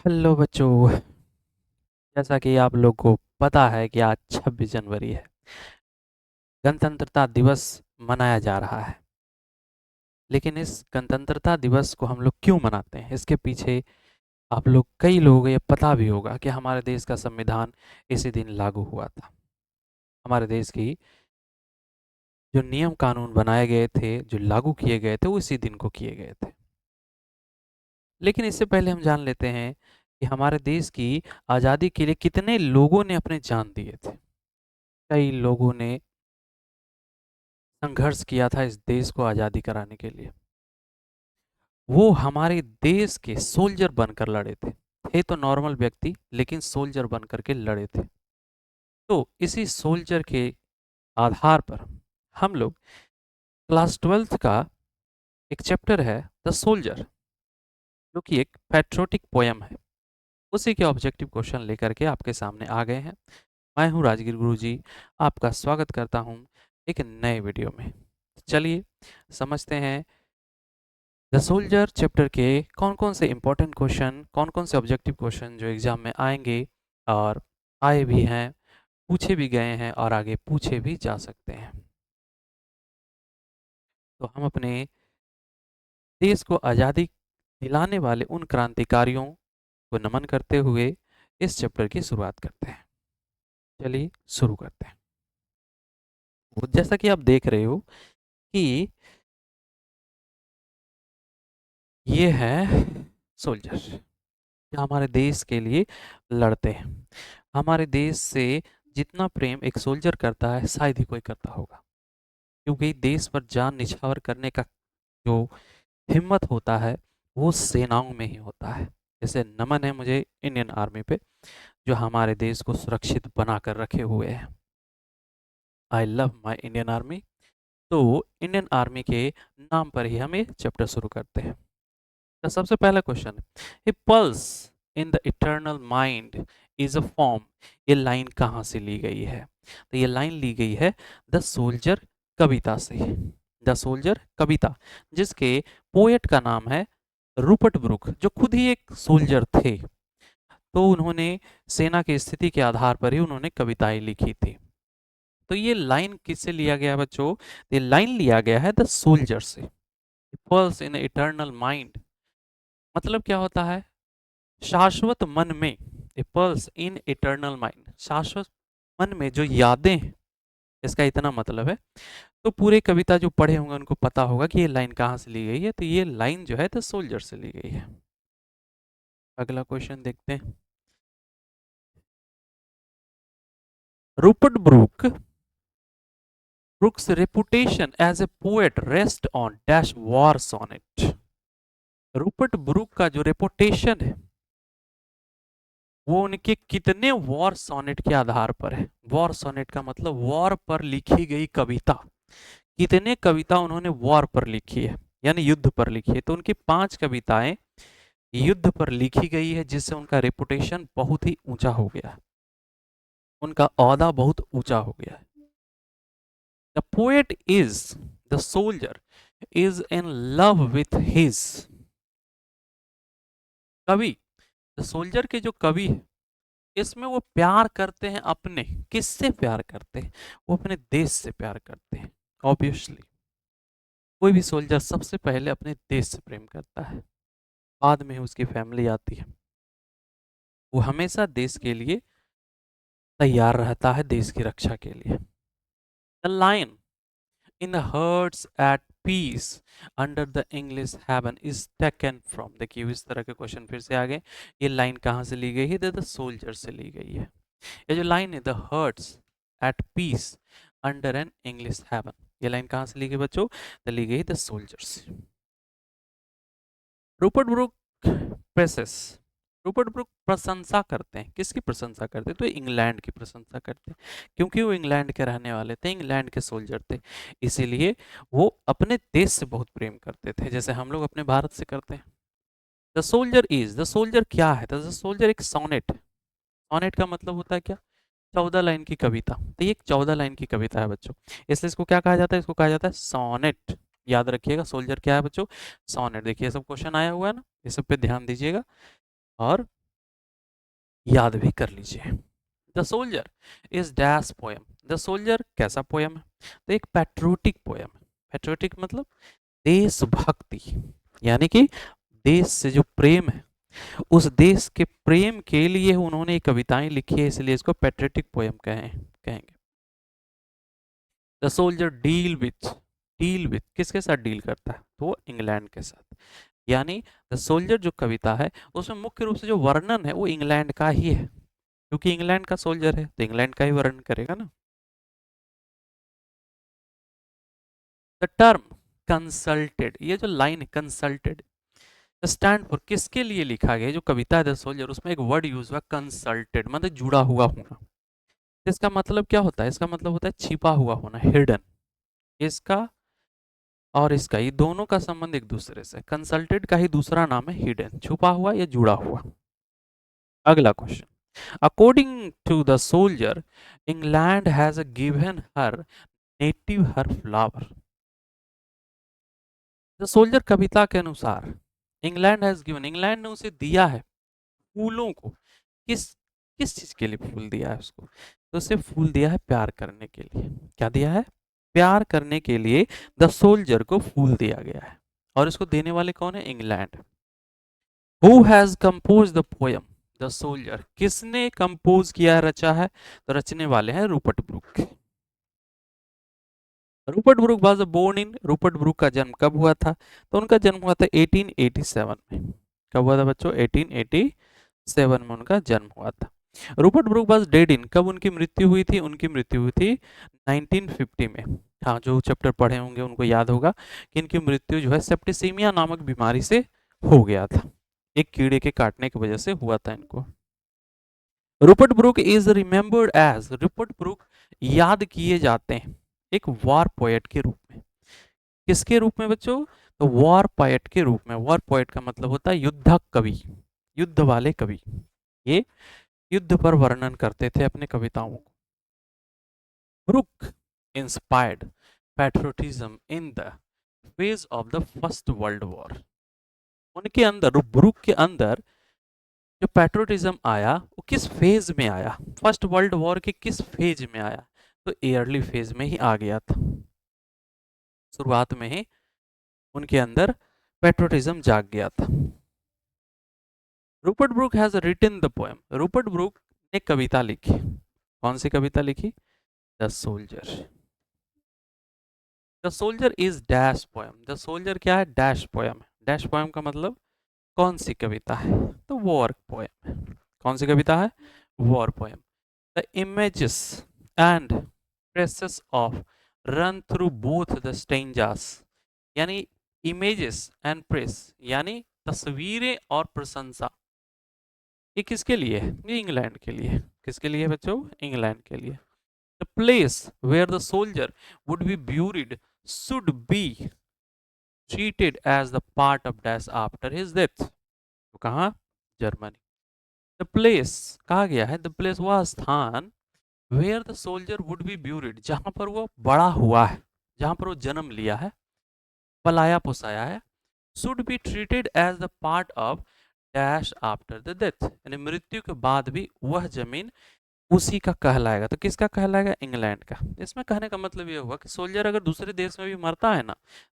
Hello बच्चों। जैसा कि आप लोग को पता है कि आज 26 जनवरी है, गणतंत्रता दिवस मनाया जा रहा है। लेकिन इस गणतंत्रता दिवस को हम लोग क्यों मनाते हैं, इसके पीछे आप लोग कई लोगों को ये पता भी होगा कि हमारे देश का संविधान इसी दिन लागू हुआ था। हमारे देश की जो नियम कानून बनाए गए थे, जो लागू किए गए थे, वो इसी दिन को किए गए थे। लेकिन इससे पहले हम जान लेते हैं कि हमारे देश की आज़ादी के लिए कितने लोगों ने अपने जान दिए थे। कई लोगों ने संघर्ष किया था इस देश को आज़ादी कराने के लिए। वो हमारे देश के सोल्जर बनकर लड़े थे तो नॉर्मल व्यक्ति, लेकिन सोल्जर बनकर के लड़े थे। तो इसी सोल्जर के आधार पर हम लोग क्लास 12th का एक चैप्टर है द सोल्जर, जो कि एक पैट्रियोटिक पोयम है, उसी के ऑब्जेक्टिव क्वेश्चन लेकर के आपके सामने आ गए हैं। मैं हूं राजगिर गुरुजी, आपका स्वागत करता हूं एक नए वीडियो में। चलिए समझते हैं द सोल्जर चैप्टर के कौन कौन से इंपॉर्टेंट क्वेश्चन, कौन कौन से ऑब्जेक्टिव क्वेश्चन जो एग्जाम में आएंगे और आए भी हैं, पूछे भी गए हैं और आगे पूछे भी जा सकते हैं। तो हम अपने देश को आज़ादी दिलाने वाले उन क्रांतिकारियों को नमन करते हुए इस चैप्टर की शुरुआत करते हैं। चलिए शुरू करते हैं। तो जैसा कि आप देख रहे हो कि ये है सोल्जर, जो हमारे देश के लिए लड़ते हैं। हमारे देश से जितना प्रेम एक सोल्जर करता है शायद ही कोई करता होगा, क्योंकि देश पर जान निछावर करने का जो हिम्मत होता है वो सेनाओं में ही होता है। जैसे नमन है मुझे इंडियन आर्मी पे, जो हमारे देश को सुरक्षित बना कर रखे हुए है। I love my Indian army. तो इंडियन आर्मी के नाम पर ही हम ये चैप्टर शुरू करते हैं। तो सबसे पहला क्वेश्चन है, a pulse in the eternal mind is a form. ये लाइन कहाँ से ली गई है? तो ये लाइन ली गई है द सोल्जर कविता से। द सोल्जर कविता, जिसके पोएट का नाम है रूपर्ट ब्रुक, जो खुद ही एक सोल्जर थे। तो उन्होंने सेना की स्थिति के आधार पर ही उन्होंने कविताएं लिखी थी। तो ये लाइन किससे लिया गया बच्चों? ये लाइन लिया गया है द सोल्जर से। पल्स इन इटर्नल माइंड मतलब क्या होता है? शाश्वत मन में। ए पल्स इन इटर्नल माइंड, शाश्वत मन में जो यादें हैं, इसका इतना मतलब है। तो पूरे कविता जो पढ़े होंगे उनको पता होगा कि ये लाइन कहाँ से ली गई है। तो ये लाइन जो है द सोल्जर से ली गई है। अगला क्वेश्चन देखते हैं। Rupert Brooke, Brooke's reputation as a poet rest on dash war sonnet. Rupert Brooke का जो रेपुटेशन है वो उनके कितने वॉर सोनेट के आधार पर है। वॉर सोनेट का मतलब वॉर पर लिखी गई कविता। कितने कविता उन्होंने वॉर पर लिखी है, यानी युद्ध पर लिखी है। तो उनकी 5 कविताएं युद्ध पर लिखी गई है, जिससे उनका रेपुटेशन बहुत ही ऊंचा हो गया है, उनका औहदा बहुत ऊंचा हो गया है। The poet is, the soldier is in love with his. कवि, द सोल्जर के जो कवि है, इसमें वो प्यार करते हैं अपने, किससे प्यार करते हैं? वो अपने देश से प्यार करते हैं। ऑब्वियसली कोई भी सोल्जर सबसे पहले अपने देश से प्रेम करता है, बाद में ही उसकी फैमिली आती है। वो हमेशा देश के लिए तैयार रहता है, देश की रक्षा के लिए। The line in the hearts at peace under the English heaven is taken from. देखिए इस तरह के क्वेश्चन फिर से आ गए। ये लाइन कहाँ से ली गई है? द सोल्जर से ली गई है। ये जो लाइन है the hearts at peace under an English heaven, ये लाइन कहाँ से ली गई बच्चों? तो ली गई द सोल्जर से। Rupert Brooke praises, Rupert Brooke प्रशंसा करते हैं, किसकी प्रशंसा करते हैं? तो इंग्लैंड की प्रशंसा करते हैं, क्योंकि वो इंग्लैंड के रहने वाले थे, इंग्लैंड के सोल्जर थे। इसीलिए वो अपने देश से बहुत प्रेम करते थे, जैसे हम लोग अपने भारत से करते हैं। The soldier is, the soldier क्या है? द सोल्जर एक सोनेट। सोनेट का मतलब होता है क्या? 14 लाइन की कविता। तो ये एक 14 लाइन की कविता है बच्चों, इसलिए इसको क्या कहा जाता है? इसको कहा जाता है सोनेट। याद रखिएगा सोल्जर क्या है बच्चों? सोनेट। देखिए सब क्वेश्चन आया हुआ है ना, ये सब पे ध्यान दीजिएगा। और याद भी कर लीजिए। The soldier is dash poem. The soldier कैसा पोयम है? तो एक पैट्रियोटिक पोयम है। पैट्रियोटिक मतलब देशभक्ति, यानी कि देश से जो प्रेम है, उस देश के प्रेम के लिए उन्होंने कविताएं लिखी है, इसलिए इसको पैट्रियोटिक पोयम कहेंगे। द सोल्जर डील विथ किसके साथ डील करता है? तो वो इंग्लैंड के साथ। यानी द सोल्जर जो कविता है उसमें मुख्य रूप से जो वर्णन है वो इंग्लैंड का ही है, क्योंकि इंग्लैंड का सोल्जर है तो इंग्लैंड का ही वर्णन करेगा ना। द टर्म कंसल्टेड, ये जो लाइन है कंसल्टेड, स्टैंड फॉर किसके लिए लिखा गया? जो कविता है द सोल्जर, उसमें एक वर्ड यूज हुआ कंसल्टेड, मतलब जुड़ा हुआ होना। इसका मतलब क्या होता है? इसका मतलब होता है छिपा हुआ होना, हिडन। इसका और इसका, ये दोनों का संबंध एक दूसरे से, कंसल्टेड का ही दूसरा नाम है हिडन, छुपा हुआ या जुड़ा हुआ। अगला question, according to the soldier England has given her native her flower. द सोल्जर कविता के अनुसार इंग्लैंड हैज गिवन, इंग्लैंड ने उसे दिया है फूलों को। किस किस चीज के लिए फूल दिया है उसको? तो उसे फूल दिया है प्यार करने के लिए। क्या दिया है? प्यार करने के लिए द सोल्जर को फूल दिया गया है। और इसको देने वाले कौन है? England. Who has compose the poem the soldier, किसने कंपोज किया, रचा है? तो रचने वाले हैं Rupert Brooke. Rupert Brooke was born in, Rupert Brooke का जन्म कब हुआ था? तो उनका जन्म हुआ था 1887 में। कब हुआ था बच्चों? 1887 में उनका जन्म हुआ था। रूपर्ट ब्रूक वाज डेड इन, कब उनकी मृत्यु हुई थी? उनकी मृत्यु हुई थी 1950 में। हाँ, जो चैप्टर पढ़े होंगे उनको याद होगा कि इनकी मृत्यु जो है सेप्टिसीमिया नामक बीमारी से हो गया था, एक कीड़े के काटने की वजह से हुआ था इनको। Rupert Brooke is remembered as, Rupert Brooke याद किए जाते हैं एक वॉर पोएट के रूप में। किसके रूप में बच्चों? तो वॉर पोएट के रूप में। वॉर पोएट का मतलब होता है युद्धक कवि, युद्ध वाले कवि। ये युद्ध पर वर्णन करते थे अपने कविताओं को। Brooke inspired patriotism in the phase of the first world war. उनके अंदर, ब्रूक के अंदर जो पैट्रियोटिज्म आया वो किस फेज में आया? फर्स्ट वर्ल्ड वॉर के किस फेज में आया? तो एयरली फेज में ही आ गया था। शुरुआत में ही उनके अंदर पैट्रियोटिज्म जाग गया था। Rupert Brooke has written the poem, Rupert Brooke ने कविता लिखी। कौन सी कविता लिखी? The soldier. The soldier is dash poem, the soldier क्या है? Dash poem. डैश पोएम का मतलब कौन सी कविता है? तो वॉर पोएम है। कौन सी कविता है? War poem. The images and presses of run through both the stanzas, यानी images and press यानी तस्वीरें और प्रशंसा, ये किसके लिए है? ये इंग्लैंड के लिए। किसके लिए बच्चों? इंग्लैंड के लिए। The place where the soldier would be buried should be treated as the part of dash after his death. तो कहाँ? जर्मनी। द प्लेस कहा गया है, द प्लेस वह स्थान where the soldier would be buried, जहां पर वो बड़ा हुआ है, जहां पर वो जन्म लिया है, पलाया पुसाया है, should be treated as the part of dash after the death, यानी मृत्यु के बाद भी वह जमीन उसी का कहलाएगा। तो किसका कहलाएगा? इंग्लैंड का। इसमें कहने का मतलब ये हुआ कि सोल्जर अगर दूसरे देश में भी मरता है ना,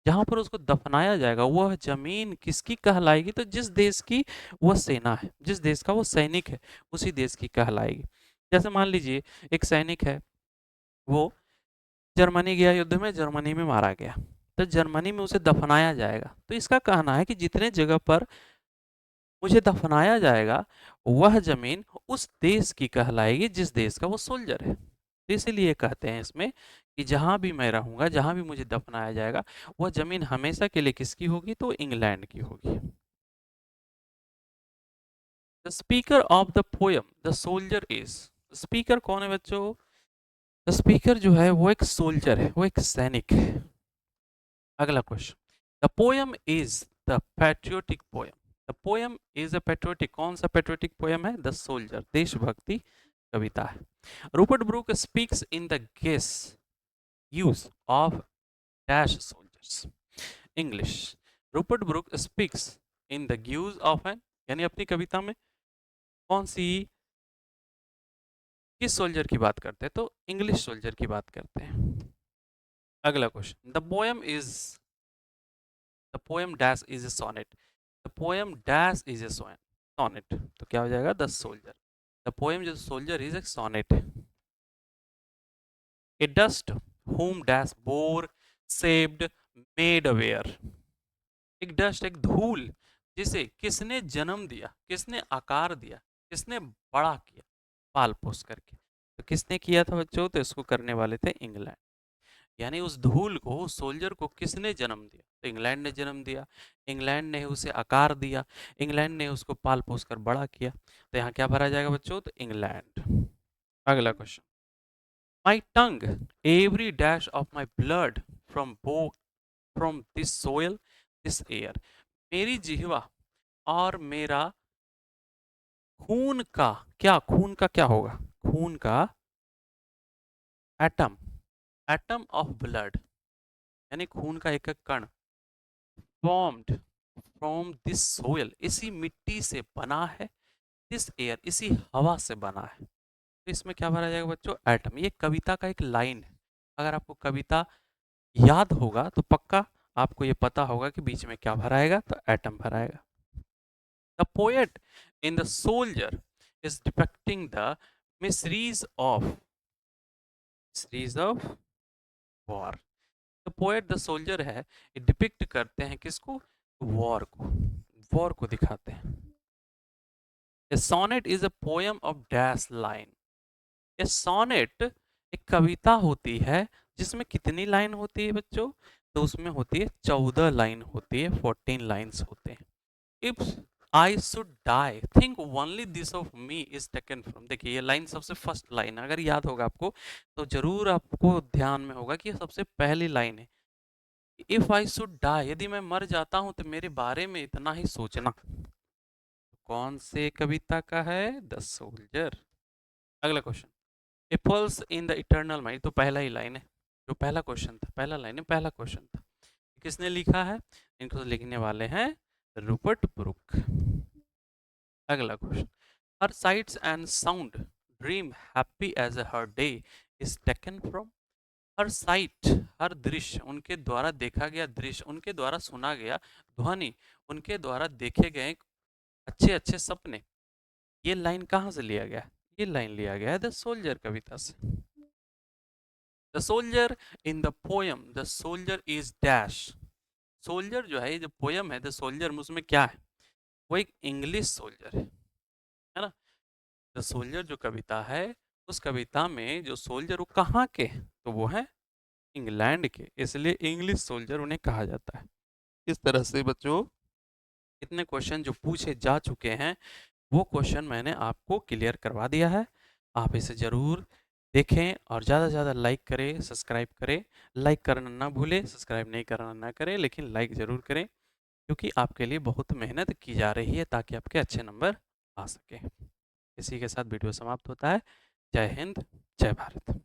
जहां पर उसको दफनाया जाएगा वह जमीन किसकी कहलाएगी? तो जिस देश की वह सेना है, जिस देश का वो सैनिक है, उसी देश की कहलाएगी। जैसे मान लीजिए एक सैनिक है, वो जर्मनी गया युद्ध में, जर्मनी में मारा गया, तो जर्मनी में उसे दफनाया जाएगा। तो इसका कहना है कि जितने जगह पर मुझे दफनाया जाएगा वह जमीन उस देश की कहलाएगी जिस देश का वो सोल्जर है। तो इसीलिए कहते हैं इसमें कि जहां भी मैं रहूंगा, जहां भी मुझे दफनाया जाएगा, वह जमीन हमेशा के लिए किसकी होगी? तो इंग्लैंड की होगी। The speaker of the poem the soldier is, speaker कौन है बच्चों? द स्पीकर जो है वो एक सोल्जर है, वो एक सैनिक है। अगला question, the poem is the patriotic poem, the poem is a patriotic, कौन सा पैट्रियोटिक पोयम है? द सोल्जर, देशभक्ति कविता है। Rupert Brooke speaks in the guess use of dash soldiers English, Rupert Brooke speaks in the use of an, यानी अपनी कविता में कौन सी किस सोल्जर की बात करते हैं? तो इंग्लिश सोल्जर की बात करते हैं। अगला question, the poem dash is a sonnet. The poem dash is a sonnet, तो क्या हो जाएगा? The soldier. द पोएम जो soldier is a sonnet. A dust whom dash bore shaped made aware। एक डस्ट, एक धूल जिसे किसने जन्म दिया, किसने आकार दिया, किसने बड़ा किया, पाल पोस करके। तो किसने किया था बच्चों? तो इसको करने वाले थे इंग्लैंड। यानी उस धूल को, उस सोल्जर को किसने जन्म दिया? तो इंग्लैंड ने जन्म दिया। इंग्लैंड ने उसे आकार दिया, इंग्लैंड ने उसको पाल पोस कर बड़ा किया। तो यहाँ क्या भरा जाएगा बच्चों? तो इंग्लैंड। अगला question, my tongue every dash of my blood from from this soil this air. मेरी जिह्वा और मेरा खून का, क्या खून का क्या होगा? खून का एटम, एटम ऑफ ब्लड, यानी खून का एक एक कण, फॉर्म्ड फ्रॉम दिस सोयल, इसी मिट्टी से बना है, दिस एयर, इसी हवा से बना है। तो इसमें क्या भरा जाएगा बच्चों? एटम। ये कविता का एक लाइन है। अगर आपको कविता याद होगा तो पक्का आपको ये पता होगा कि बीच में क्या भराएगा? तो एटम भराएगा। The poet in the soldier is depicting the miseries of war. The poet, the soldier है, ये डिपिक्ट करते हैं किसको? वॉर को, वॉर को दिखाते हैं। A sonnet is a poem of dash line. A sonnet एक कविता होती है जिसमें कितनी लाइन होती है बच्चों? तो उसमें होती है 14 लाइन होती है, 14 लाइन्स होते हैं। If I should die think only this of me is taken from. देखिए ये लाइन सबसे फर्स्ट लाइन, अगर याद होगा आपको तो जरूर आपको ध्यान में होगा कि ये सबसे पहली लाइन है। इफ आई शुड डाई, यदि मैं मर जाता हूं तो मेरे बारे में इतना ही सोचना। कौन से कविता का है? The soldier. अगला question, a pulse in the eternal mind, तो पहला ही लाइन है, जो पहला क्वेश्चन था, पहला लाइन है, पहला क्वेश्चन था। किसने लिखा है? इनको लिखने वाले हैं रूपर्ट ब्रुक। अगला question, her sights and sound dream happy as her day is taken from. Her sight, her दृश्य, उनके द्वारा देखा गया दृश्य, उनके द्वारा सुना गया ध्वनि, उनके द्वारा देखे गए अच्छे अच्छे सपने, ये लाइन कहाँ से लिया गया? ये लाइन लिया गया है द सोल्जर कविता से। The soldier in the poem the soldier is dash. Soldier जो है, ये जो पोयम है द सोल्जर, उसमें क्या है? वो एक इंग्लिश सोल्जर है ना। द सोल्जर जो कविता है, उस कविता में जो सोल्जर वो कहाँ के? तो वो है इंग्लैंड के, इसलिए इंग्लिश सोल्जर उन्हें कहा जाता है। इस तरह से बच्चों इतने क्वेश्चन जो पूछे जा चुके हैं वो क्वेश्चन मैंने आपको क्लियर करवा दिया है। आप इसे ज़रूर देखें और ज़्यादा से ज़्यादा लाइक करें, सब्सक्राइब करें। लाइक करना ना भूलें, सब्सक्राइब नहीं करना ना करें, लेकिन लाइक ज़रूर करें क्योंकि आपके लिए बहुत मेहनत की जा रही है ताकि आपके अच्छे नंबर आ सकें। इसी के साथ वीडियो समाप्त होता है। जय हिंद, जय भारत।